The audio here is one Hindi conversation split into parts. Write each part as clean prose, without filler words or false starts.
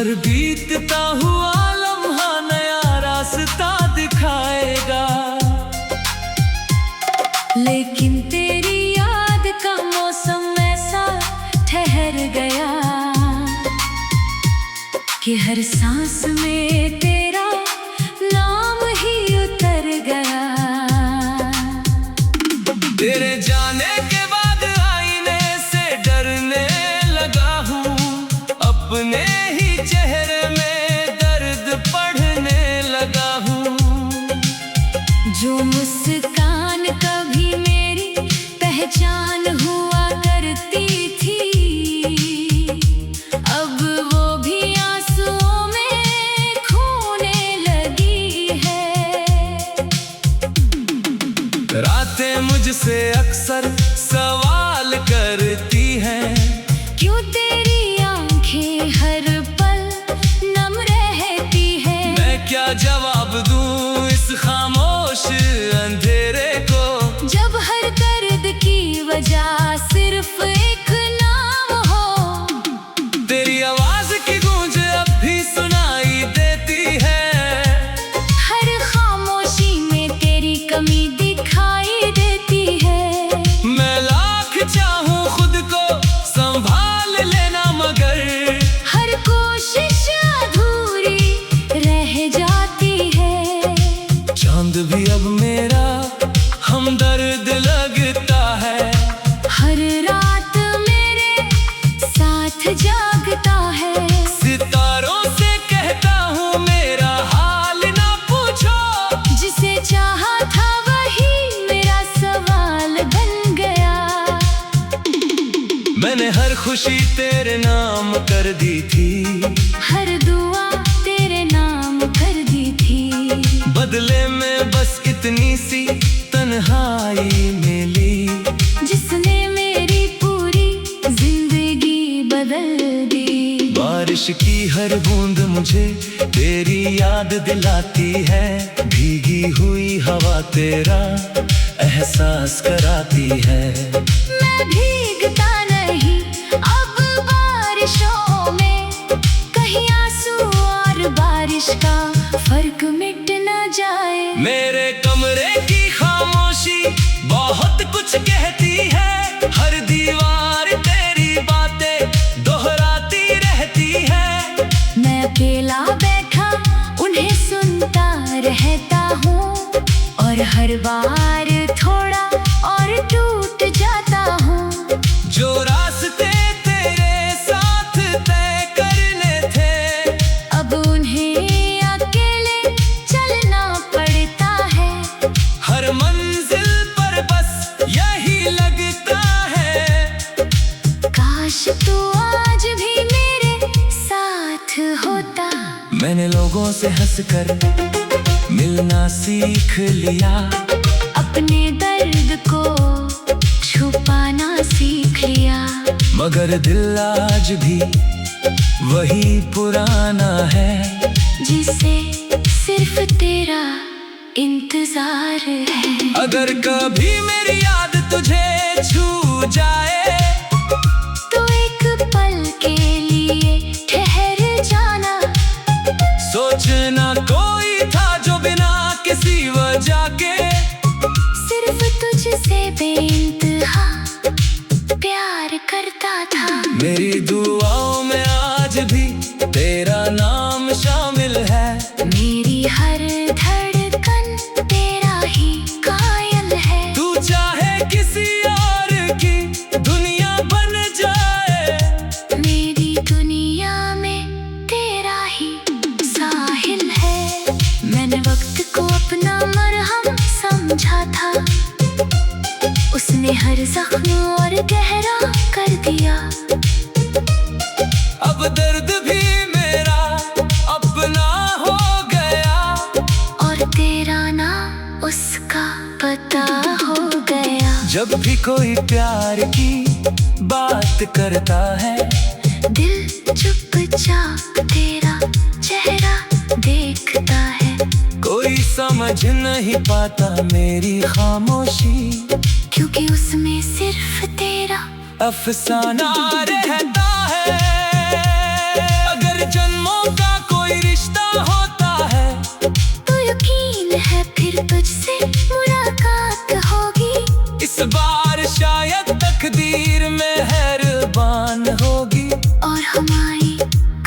हर बीतता हुआ लम्हा नया रास्ता दिखाएगा। लेकिन तेरी याद का मौसम ऐसा ठहर गया कि हर सांस में तेरा नाम ही उतर गया। तेरे जाने के बाद आईने से डरने लगा हूँ, अपने ही चेहरे में दर्द पढ़ने लगा हूँ। जो मुस्कान कभी मेरी पहचान हुआ करती थी, अब वो भी आंसुओं में खोने लगी है। रातें मुझसे अक्सर सवाल करती हैं, क्यों तेरी आंखें हर पल नम रहती है। मैं क्या जवाब दूं इस खामोश अंधेरे को, जब हर दर्द की वजह सिर्फ एक नाम हो। तेरी आवाज की गूंज अब भी सुनाई देती है, हर खामोशी में तेरी कमी दिखाई देती है। मैं लाख चाहूं खुद को संभाल लेना, मगर हर कोशिश अधूरी रह जाती है। चांद भी अब मेरा हमदर्द लगता है, हर रात मेरे साथ जागता है। सितारों से कहता हूँ मेरा हाल ना पूछो, जिसे चाहा था वही मेरा सवाल बन गया। मैंने हर खुशी तेरे नाम कर दी थी, हर दुआ तेरे नाम कर दी थी। बदले में बस इतनी सी तन्हाई मिली, जिसने मेरी पूरी जिंदगी बदल दी। बारिश की हर बूंद मुझे तेरी याद दिलाती है, भीगी हुई हवा तेरा एहसास कराती है। मैं भीगता नहीं अब बारिशों में, कहीं आंसू और बारिश का फर्क मिट न जाए। मेरे कमरे की खामोशी बहुत कुछ कहती है, हर दीवार तेरी बातें दोहराती रहती है। मैं अकेला बैठा उन्हें सुनता रहता हूँ, और हर बार थोड़ा और टूट जाता हूँ। जो रास्ते तेरे साथ तय करने थे, अब उन्हें अकेले चलना पड़ता है। हर मंजिल पर बस यही लगता है, काश तू आज भी मेरे साथ होता। मैंने लोगों से हंसकर मिलना सीख लिया, अपने दर्द को छुपाना सीख लिया। मगर दिल आज भी वही पुराना है, जिसे सिर्फ तेरा इंतजार है। अगर कभी मेरी याद तुझे छू जाए, तो एक पल के लिए ठहर जाना। सोचना कोई था जो बिना किसी वजह के सिर्फ तुझसे बेइंतहा प्यार करता था। मेरी दुआओं में आज भी तेरा नाम शामिल है, मेरी हर धड़कन तेरा ही कायल है। तू चाहे किसी और की दुनिया बन जाए, मेरी दुनिया में तेरा ही साहिल है। मैंने वक्त को अपना मरहम समझा था, उसने हर जख्म और गहरा कर दिया। अब दर्द भी मेरा अपना हो गया, और तेरा नाम उसका पता हो गया। जब भी कोई प्यार की बात करता है, दिल चुपचाप तेरा चेहरा देखता है। कोई समझ नहीं पाता मेरी खामोशी, क्योंकि उसमें सिर्फ तेरा अफसाना रहता है। अगर जन्मों का कोई रिश्ता होता है। तो यकीन है फिर तुझसे मुलाकात होगी। इस बार शायद तकदीर मेहरबान होगी और हमारी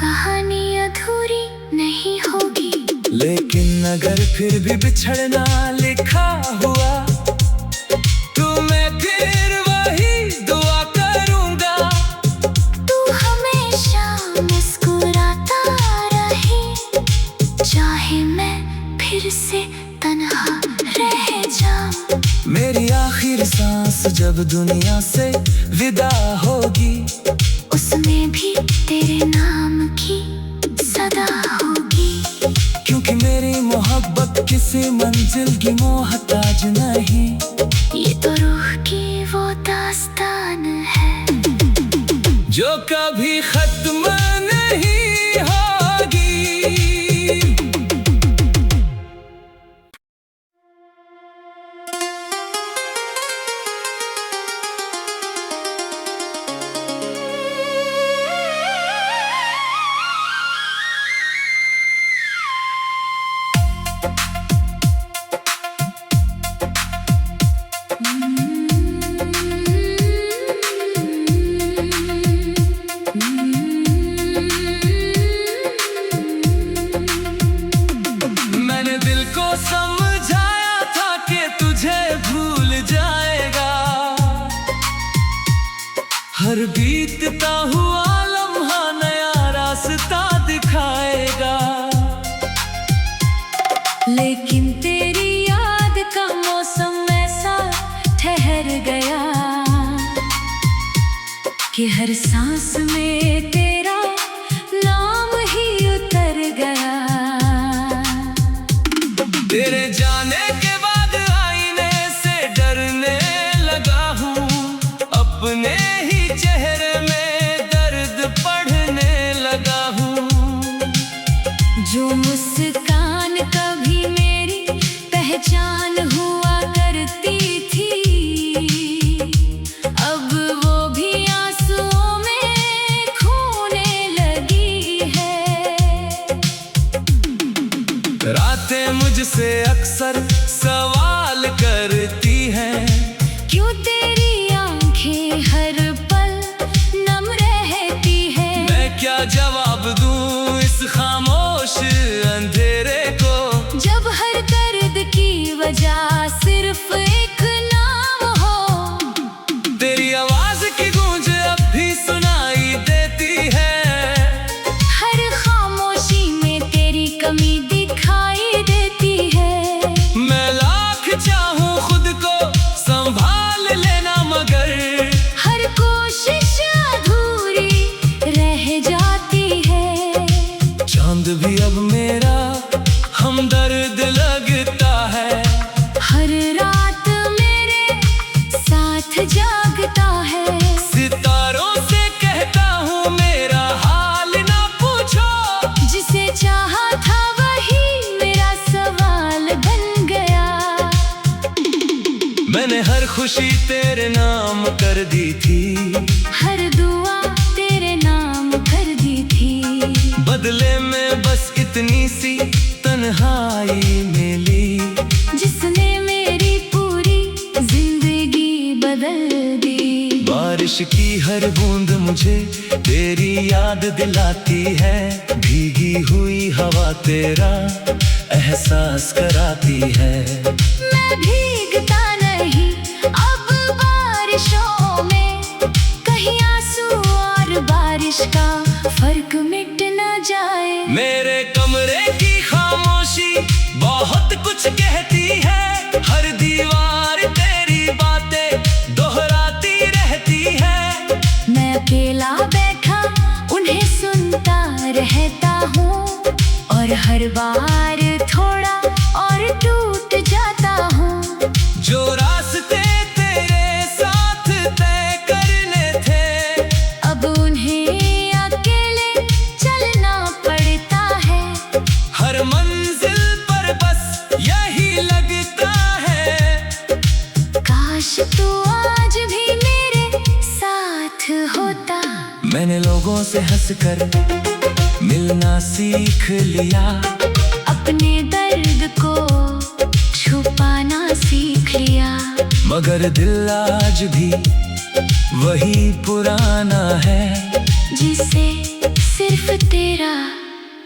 कहानी अधूरी नहीं होगी। लेकिन अगर फिर भी बिछड़ना लिखा हुआ तो मैं फिर वही दुआ करूंगा। तू हमेशा मुस्कुराता रहे, चाहे मैं फिर से तन्हा रह जाऊं। मेरी आखिर सांस जब दुनिया से विदा होगी, उसमें भी तेरे नाम की सदा होगी। क्योंकि मेरी मोहब्बत किसी मंजिल की मोहताज नहीं। ये तो रूह की वो दास्तान है जो कभी खत्म नहीं होगी। मैंने दिल को समझाया था कि तुझे भूल जाएगा, हर बीतता हुआ लम्हा नया रास्ता दिखाएगा। लेकिन तेरी याद का मौसम ऐसा ठहर गया कि हर सांस में तेरा नाम ही उतर गया। तेरे जाने के बाद आईने से डरने लगा हूँ, अपने ही चेहरे में दर्द पढ़ने लगा हूँ। जो मुस्कान कभी मेरी पहचान हुआ करती थी, अब वो भी आंसुओं में खोने लगी है। रातें मुझसे अक्सर सवाल करती हैं, क्यों तेरी आंखें हर पल नम रहती है। मैं क्या जवाब दूं इस खामोश अंधेरे को, जब हर दर्द की वजह सिर्फ एक नाम हो। तेरी आवाज की गूंज अब भी सुनाई देती है। हर खामोशी में तेरी कमी दिखाई देती है। मैं लाख चाहूं खुद को संभाल लेना, मगर हर कोशिश अधूरी रह जाती है। चांद भी अब मेरा हमदर्द लगता है। हर रात मेरे साथ जागता है। सितारों से कहता हूँ मेरा हाल ना पूछो, जिसे चाहा था वही मेरा सवाल बन गया। मैंने हर खुशी तेरे नाम कर दी थी, हर दुआ तेरे नाम कर दी थी। बदले में बस इतनी सी तन्हाई मिली, जिसने मेरी पूरी जिंदगी बदल दी। बारिश की हर बूंद मुझे तेरी याद दिलाती है। भीगी हुई हवा तेरा एहसास कराती है। मैं भीगता नहीं अब बारिशों में, कहीं आंसू और बारिश का फर्क मिट न जाए। मेरे कमरे की खामोशी बहुत कुछ कहती है। हर दीवार तेरी बातें दोहराती रहती है। मैं अकेला बैठा उन्हें सुनता रहता हूँ, और हर बार थोड़ा और टूट जाता हूँ। जो रास्ते तेरे साथ तय करने थे, अब उन्हें अकेले चलना पड़ता है। हर मंजिल पर बस यही लगता है। काश तू आज भी मेरे साथ होता। मैंने लोगों से हंसकर मिलना सीख लिया, अपने दर्द को छुपाना सीख लिया। मगर दिल आज भी वही पुराना है, जिसे सिर्फ तेरा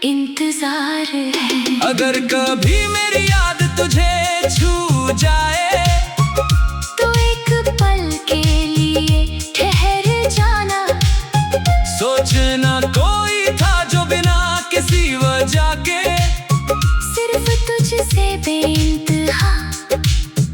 इंतजार है। अगर कभी मेरी याद तुझे छू जाए, तो एक पल के लिए ठहर जाना। सोचना कोई था जो बिना किसी वजह के सिर्फ तुझसे बेइंतहा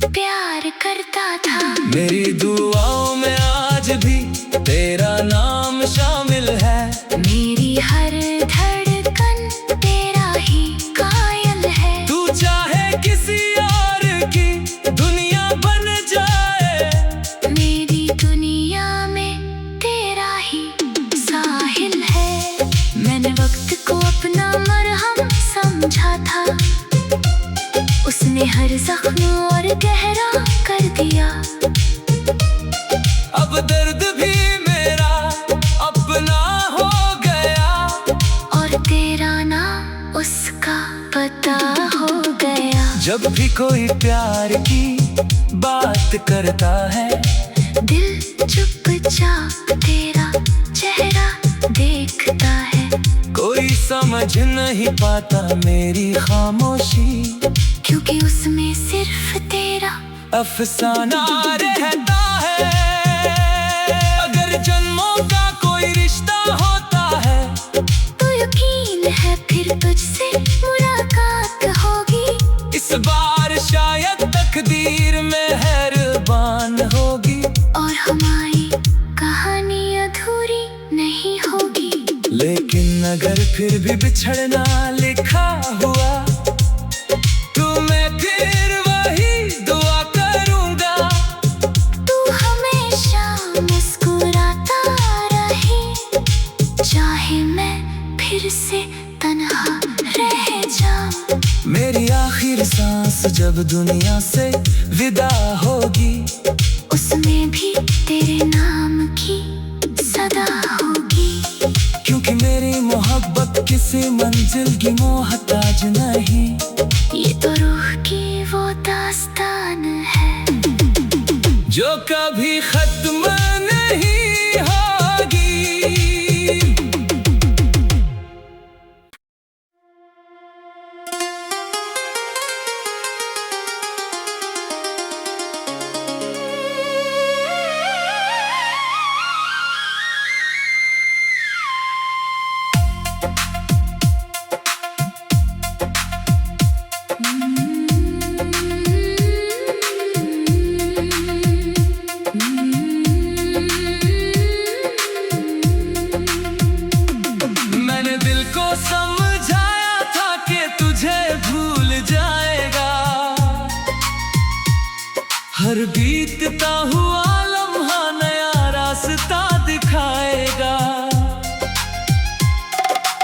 प्यार करता था। मेरी दुआओं में आज भी तेरा नाम शामिल है, मेरी हर धड़कन तेरा ही कायल है। तू चाहे किसी और की दुनिया बन जाए, मेरी दुनिया में तेरा ही साहिल है। मैंने वक्त को अपना मरहम समझा था, उसने हर जख्म और गहरा कर दिया। अब दर्द भी मेरा अपना हो गया, और तेरा नाम उसका पता हो गया। जब भी कोई प्यार की बात करता है, दिल चुपचाप तेरा चेहरा देखता है। कोई समझ नहीं पाता मेरी खामोशी, क्योंकि उसमें सिर्फ तेरा अफसाना रहता है। अगर जन्मों का कोई रिश्ता होता है, तो यकीन है फिर तुझसे मुलाकात होगी। इस बार शायद तकदीर मेहरबान होगी, और हमारी कहानी अधूरी नहीं होगी। लेकिन अगर फिर भी बिछड़ना लिखा हुआ, तो मैं फिर वही दुआ करूंगा। तू हमेशा मुस्कुराता रहे, चाहे मैं फिर से तन्हा रह जाऊं। मेरी आखिर सांस जब दुनिया से विदा होगी, उसमें भी तेरे नाम की सदा होगी। क्योंकि मेरी मोहब्बत किसी मंजिल की मोहताज नहीं, ये तो रूह की वो दास्तान है, जो कभी खत्म नहीं होगी। मैंने दिल को समझाया था कि तुझे भूल जाएगा, हर बीतता हुआ लम्हा नया रास्ता दिखाएगा।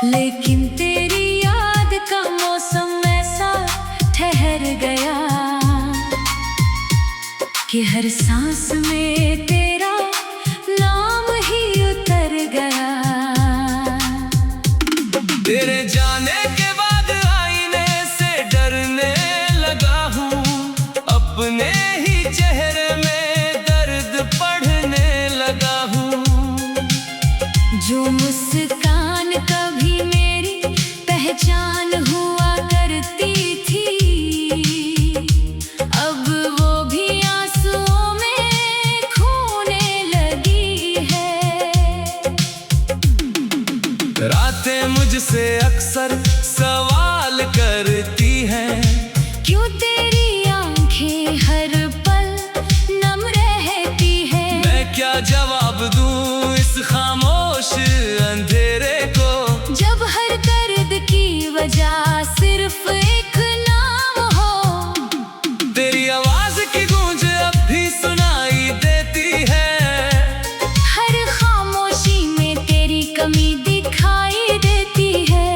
लेकिन तेरी याद का मौसम ऐसा ठहर गया कि हर सांस में तेरा नाम ही उतर गया। तेरे जाने के बाद आईने से डरने लगा हूँ, अपने ही चेहरे में दर्द पढ़ने लगा हूँ। जो मुस्कान कभी मेरी पहचान हुआ करती थी, अब वो भी आंसुओं में खोने लगी है। रातें मुझसे अक्सर सवाल करती हैं, क्यों तेरी आंखें हर पल नम रहती है। मैं क्या जवाब दूं इस खामोश अंधेरे को, जब हर दर्द की वजह सिर्फ एक नाम हो। तेरी आवाज की गूंज अब भी सुनाई देती है, हर खामोशी में तेरी कमी दिखाई देती है।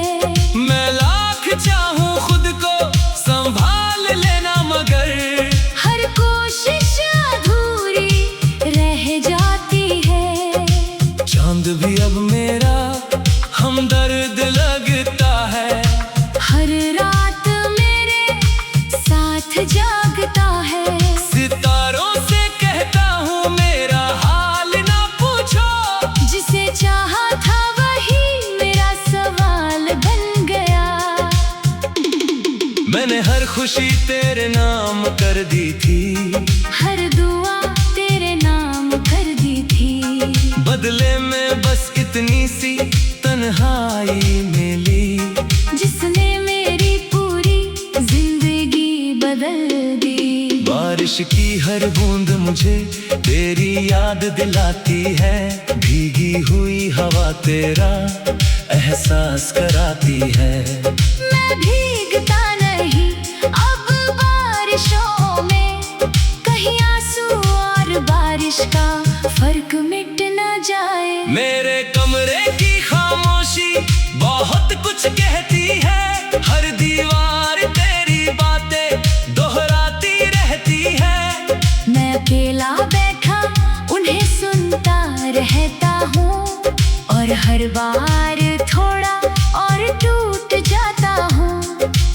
मैं लाख चाहूं खुद को संभाल लेना, मगर हर कोशिश अधूरी रह जाती है। खुशी तेरे नाम कर दी थी, हर दुआ तेरे नाम कर दी थी। बदले में बस इतनी सी तन्हाई मिली, जिसने मेरी पूरी जिंदगी बदल दी। बारिश की हर बूंद मुझे तेरी याद दिलाती है, भीगी हुई हवा तेरा एहसास कराती है। मैं भीगता नहीं अब बारिशों में, कहीं आंसू और बारिश का फर्क मिट न जाए। मेरे कमरे की खामोशी बहुत कुछ कहती है, हर दीवार तेरी बातें दोहराती रहती है। मैं अकेला बैठा उन्हें सुनता रहता हूँ, और हर बार थोड़ा और टूट जाता हूँ।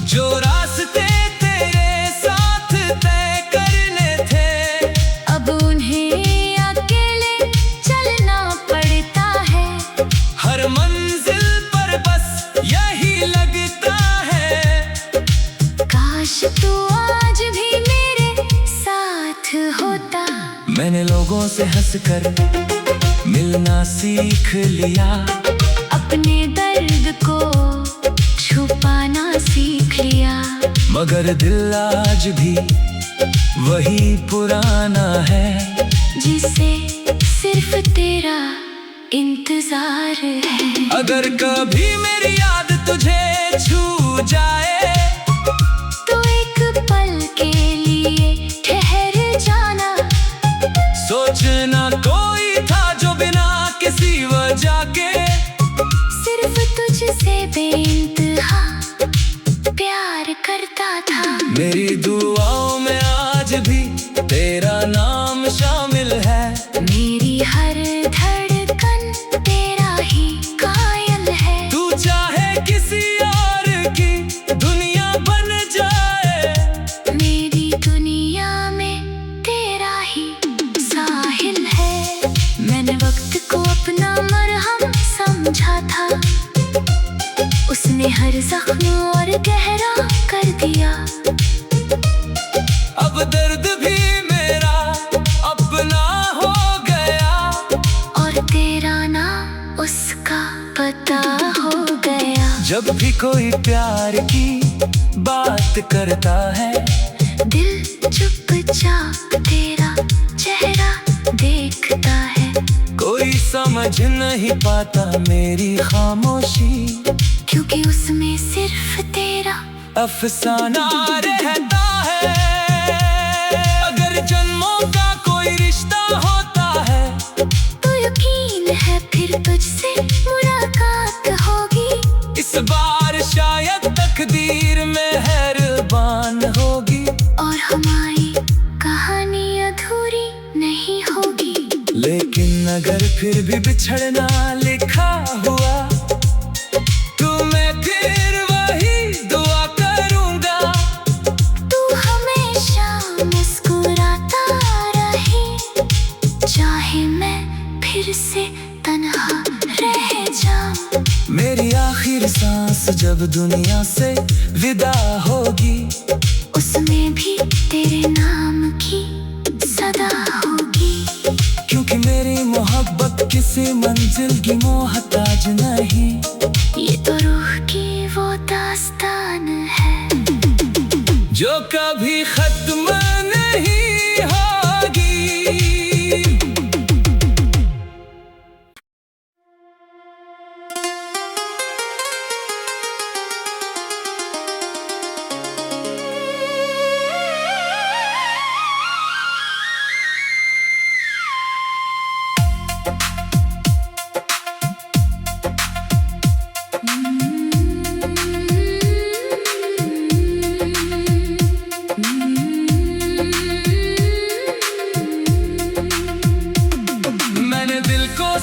जो रास्ते तेरे साथ तय करने थे, अब उन्हें अकेले चलना पड़ता है। हर मंजिल पर बस यही लगता है, काश तू आज भी मेरे साथ होता। मैंने लोगों से हंसकर मिलना सीख लिया, अपने दर्द को छुपाना सीख लिया। मगर दिल आज भी वही पुराना है, जिसे सिर्फ तेरा इंतजार है। अगर कभी मेरी याद तुझे छू जाए, तो एक पल के लिए ठहर जाना। सोचना कोई था जो बिना किसी वजह के सिर्फ तुझसे बेइंतहा प्यार करता था। मेरी दुआओं में आज भी तेरा नाम शामिल है, मेरी हर धड़कन तेरा ही कायल है। तू चाहे किसी और की दुनिया बन जाए, मेरी दुनिया में तेरा ही साहिल है। मैंने वक्त को अपना मरहम समझा था, उसने हर जख्म और गहरा कर दिया। अब दर्द भी मेरा अपना हो गया, और तेरा ना उसका पता हो गया। जब भी कोई प्यार की बात करता है, दिल चुपचाप तेरा चेहरा देखता है। कोई समझ नहीं पाता मेरी खामोशी, क्योंकि उसमें सिर्फ तेरा अफसाना रहता है। अगर जन्मों का कोई रिश्ता होता है, तो यकीन है फिर तुझसे मुलाकात होगी। इस बार शायद तकदीर मेहरबान होगी, और हमारी कहानी अधूरी नहीं होगी। लेकिन अगर फिर भी बिछड़ना लिखा हुआ, तो मैं फिर वही दुआ करूंगा। तू हमेशा मुस्कुराता रहे, चाहे मैं फिर से तन्हा रह जाऊं। मेरी आखिर सांस जब दुनिया से विदा होगी, उसमें भी तेरे नाम की सदा होगी। क्योंकि मेरी मोहब्बत किसी मंजिल की मोहताज नहीं, ये तो रूह की वो दास्तान है, जो कभी खत्म नहीं होगी।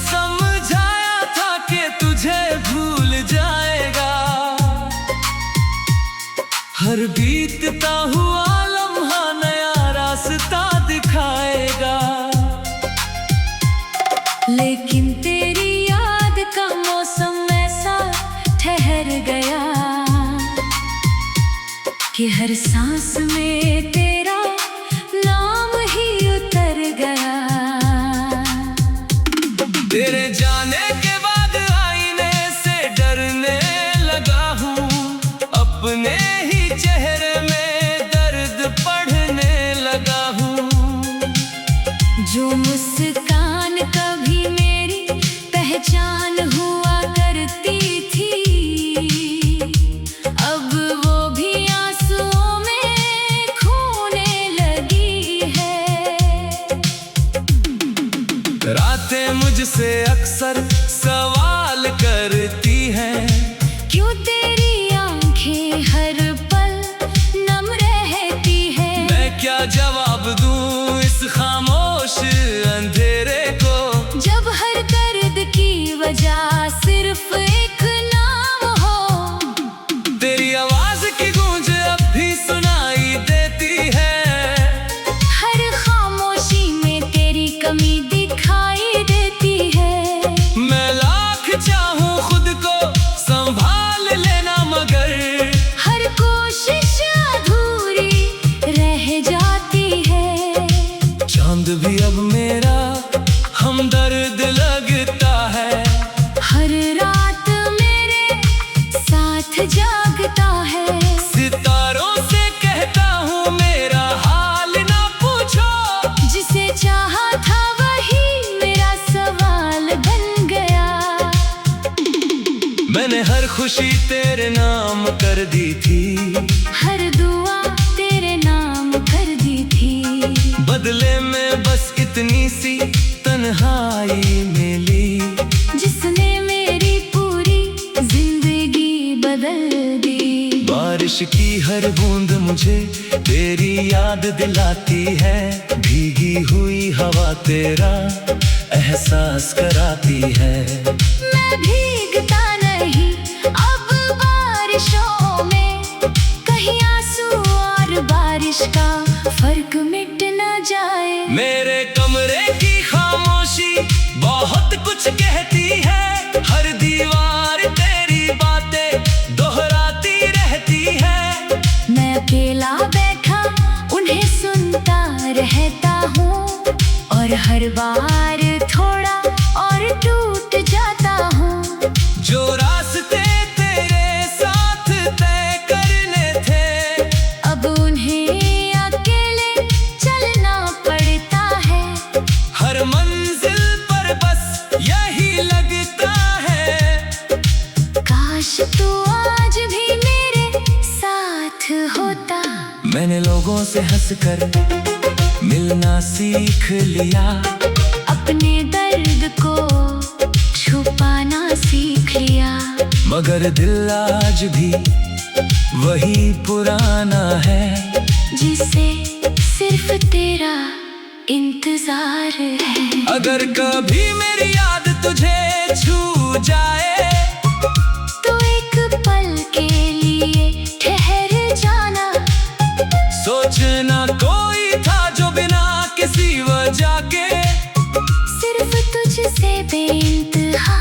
समझाया था कि तुझे भूल जाएगा, हर बीतता हुआ लम्हा नया रास्ता दिखाएगा। लेकिन तेरी याद का मौसम ऐसा ठहर गया कि हर सांस में तेरा नाम ही उतर गया। तेरे जाने के बाद आईने से डरने लगा हूँ, अपने ही चेहरे में दर्द पढ़ने लगा हूँ। जो मुस्कान कभी मेरी पहचान हुआ करती थी, अब वो भी आंसुओं में खोने लगी है। रातें मुझसे अक्सर सवाल करती हैं, क्यों तेरी आंखें हर पल नम रहती है। मैं क्या जवाब दूं इस खामोश अंधेरे को, जब हर दर्द की वजह सिर्फ एक नाम हो। तेरी आवाज की गूंज अब भी सुनाई देती है। हर खामोशी में तेरी कमी दिखाई देती है। मैं लाख चाहूं खुद को संभाल लेना, मगर हर कोशिश अधूरी रह जाती है। चांद भी अब मेरा हमदर्द लगता है। हर रात मेरे साथ जागता है। सितारों से कहता हूँ मेरा हाल ना पूछो, जिसे चाहा था वही मेरा सवाल बन गया। मैंने हर खुशी तेरे नाम कर दी थी, हर दुआ तेरे नाम कर दी थी। बदले में बस इतनी सी तन्हाई मिली, जिसने मेरी पूरी जिंदगी बदल दी। बारिश की हर बूंद मुझे तेरी याद दिलाती है। भीगी हुई हवा तेरा एहसास कराती है। मैं भीगता नहीं अब बारिशों में, कहीं आंसू और बारिश का फर्क मिट न जाए। मेरे कमरे की खामोशी बहुत कुछ कहती है। हर दीवार तेरी बातें दोहराती रहती है। मैं अकेला बैठा उन्हें सुनता रहता हूँ, और हर बार थोड़ा और टूट जाता हूँ। जो रास्ते तेरे साथ तय करने थे, अब उन्हें अकेले चलना पड़ता है। हर मंजिल पर बस यही लगता है। काश तू आज भी मेरे साथ होता। मैंने लोगों से हंसकर मिलना सीख लिया, अपने दर्द को छुपाना सीख लिया। मगर दिल आज भी वही पुराना है, जिसे सिर्फ तेरा इंतजार है। अगर कभी मेरी याद तुझे छू जाए, तो एक पल के लिए ठहर जाना। सोचना कोई था जो बिना किसी वजह के सिर्फ तुझसे बेइंतहा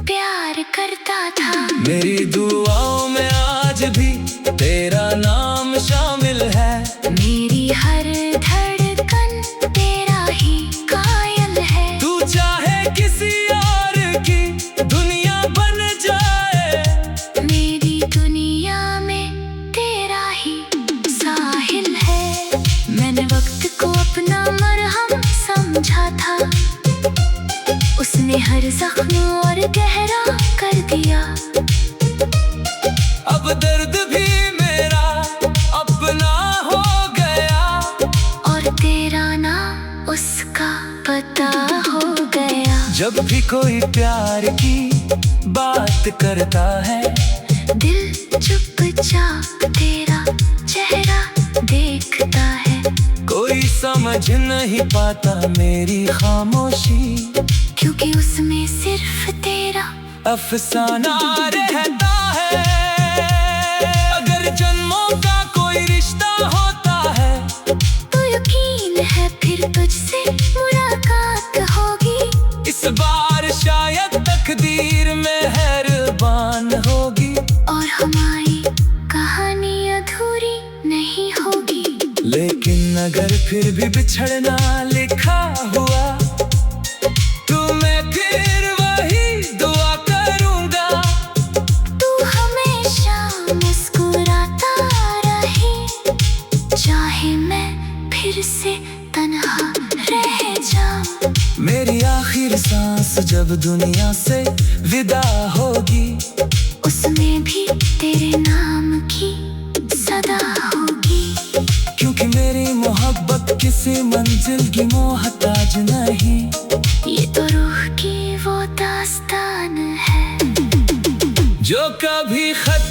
प्यार करता था। मेरी दुआओं में आज भी तेरा नाम शामिल है। मेरी हर धड़कन तेरा ही कायल है। तू चाहे किसी और की दुनिया बन जाए, मेरी दुनिया में तेरा ही साहिल है। मैंने वक्त को अपना मरहम समझा था, उसने हर जख्म और गहरा कर दिया। अब दर्द भी मेरा अपना हो गया, और तेरा नाम उसका पता हो गया। जब भी कोई प्यार की बात करता है, दिल चुपचाप तेरा चेहरा देखता है। कोई समझ नहीं पाता मेरी खामोशी, क्योंकि उसमें सिर्फ तेरा अफसाना रहता है। अगर जन्मों का कोई रिश्ता होता है, तो यकीन है फिर तुझसे मुलाकात होगी। इस बार शायद तकदीर मेहरबान होगी, और हमारी कहानी अधूरी फिर भी बिछड़ना लिखा हुआ, तुम्हें फिर वही दुआ करूंगा। तू हमेशा मुस्कुराता रहे, चाहे मैं फिर से तन्हा रह जाऊं। मेरी आखिर सांस जब दुनिया से विदा होगी, उसमें भी तेरे नाम की सदा होगी। क्योंकि मेरी मोहब्बत किसी मंजिल की मोहताज नहीं, ये तो रूह की वो दास्तान है जो कभी खत्म